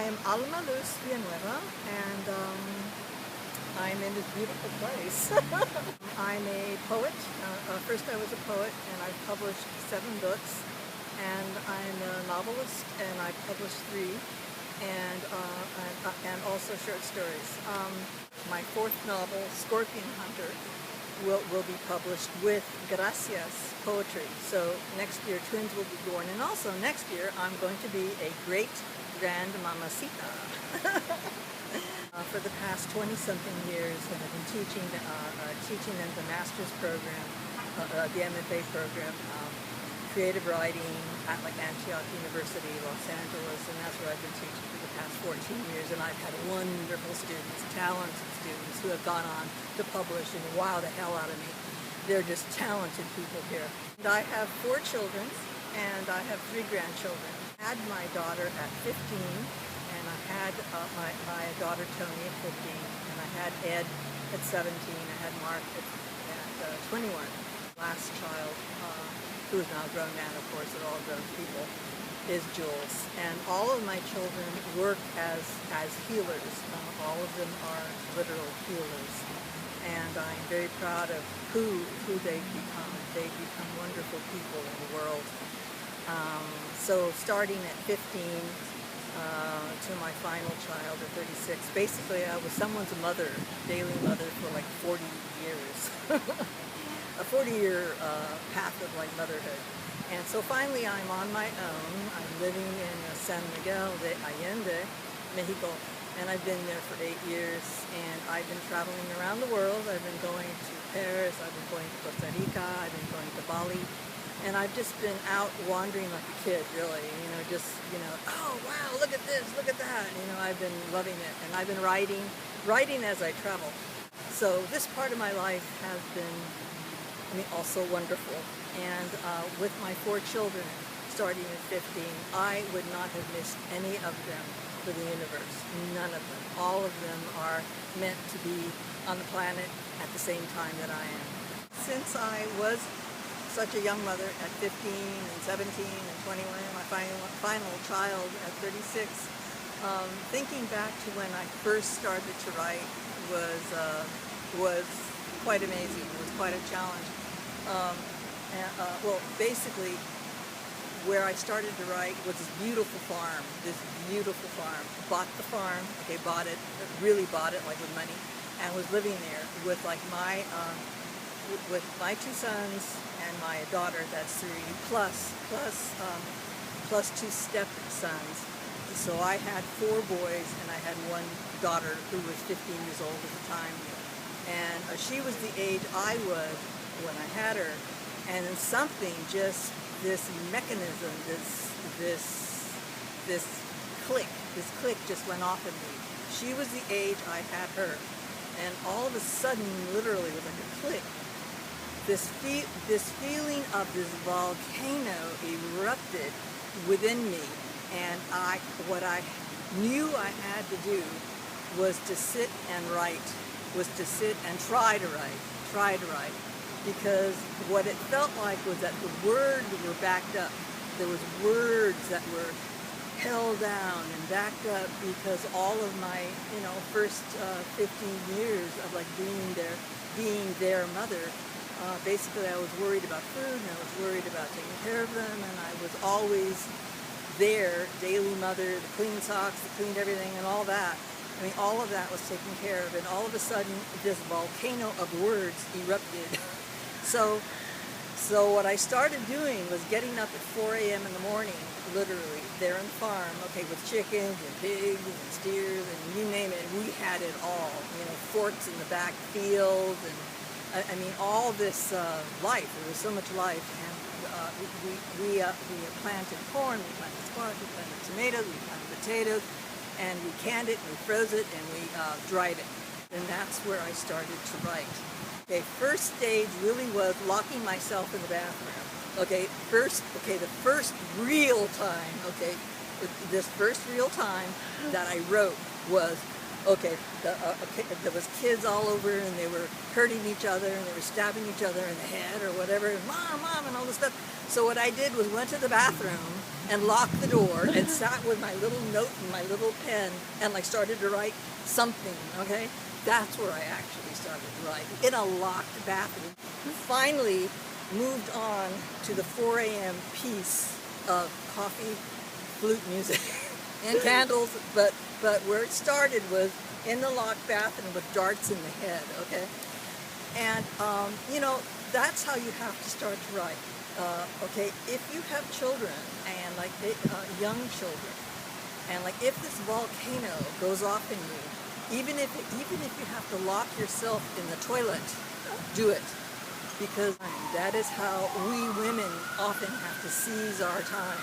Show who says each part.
Speaker 1: I'm Alma Luz Villanueva, and I'm in this beautiful place. I'm a poet. First I was a poet, and I've published 7 books. And I'm a novelist, and I've published 3, and also short stories. My 4th novel, Scorpion Hunter, will be published with GRACIAS poetry. So next year twins will be born, and also next year I'm going to be a great grand mamacita. For the past 20-something years, and I've been teaching them the master's program, the MFA program, creative writing at Antioch University, Los Angeles, and that's where I've been teaching for the past 14 years. And I've had wonderful students, talented students who have gone on to publish and wow the hell out of me. They're just talented people here. And I have 4 children, and I have 3 grandchildren. I had my daughter at 15, and I had my daughter Tony at 15, and I had Ed at 17, I had Mark at 21. Last child, who is now a grown man, of course, they're all grown people, is Jules. And all of my children work as healers. All of them are literal healers. And I'm very proud of who they've become. They've become wonderful people in the world. So starting at 15 to my final child at 36, basically I was someone's mother, daily mother, for 40 years. A 40-year path of motherhood. And so finally I'm on my own. I'm living in San Miguel de Allende, Mexico, and I've been there for 8 years, and I've been traveling around the world. I've been going to Paris, I've been going to Costa Rica, I've been going to Bali, and I've just been out wandering like a kid, really, oh wow, look at this, look at that, I've been loving it, and I've been writing as I travel. So this part of my life has been also wonderful. And with my 4 children, starting at 15, I would not have missed any of them for the universe. None of them. All of them are meant to be on the planet at the same time that I am. Since I was such a young mother at 15 and 17 and 21, my final child at 36, thinking back to when I first started to write was quite amazing. It was quite a challenge. Well, basically, where I started to write was this beautiful farm. Bought the farm, bought it, really bought it with money, and was living there with with my 2 sons and my daughter, that's 3, plus 2 step-sons. So I had 4 boys, and I had 1 daughter who was 15 years old at the time. And she was the age I was when I had her, and then something, just this mechanism, this click just went off in me. She was the age I had her, and all of a sudden, literally, it was like a click. This feeling of this volcano erupted within me, and what I knew I had to do was to sit and write, was to sit and try to write, because what it felt like was that the words were backed up. There was words that were held down and backed up because all of my, first 15 years of being their mother, basically I was worried about food, and I was worried about taking care of them, and I was always their daily mother, the clean socks, the clean everything, and all that. All of that was taken care of, and all of a sudden, this volcano of words erupted. So what I started doing was getting up at 4 a.m. in the morning, literally, there on the farm, with chickens and pigs and steers and you name it. We had it all, forks in the back field, and all this life. There was so much life, and we planted corn, we planted squash, we planted tomatoes, we planted potatoes, and we canned it, and we froze it, and we dried it. And that's where I started to write. First stage really was locking myself in the bathroom. The first real time, this first real time that I wrote was, there was kids all over, and they were hurting each other, and they were stabbing each other in the head or whatever, and mom, and all this stuff. So what I did was went to the bathroom, and locked the door and sat with my little note and my little pen and like started to write something, okay? That's where I actually started to write, in a locked bathroom. Finally moved on to the 4 a.m. piece of coffee, flute music, and candles, but where it started was in the locked bathroom with darts in the head, okay? And, you know, that's how you have to start to write. Okay, if you have children and like young children, and like if this volcano goes off in you, even if you have to lock yourself in the toilet, do it, because that is how we women often have to seize our time.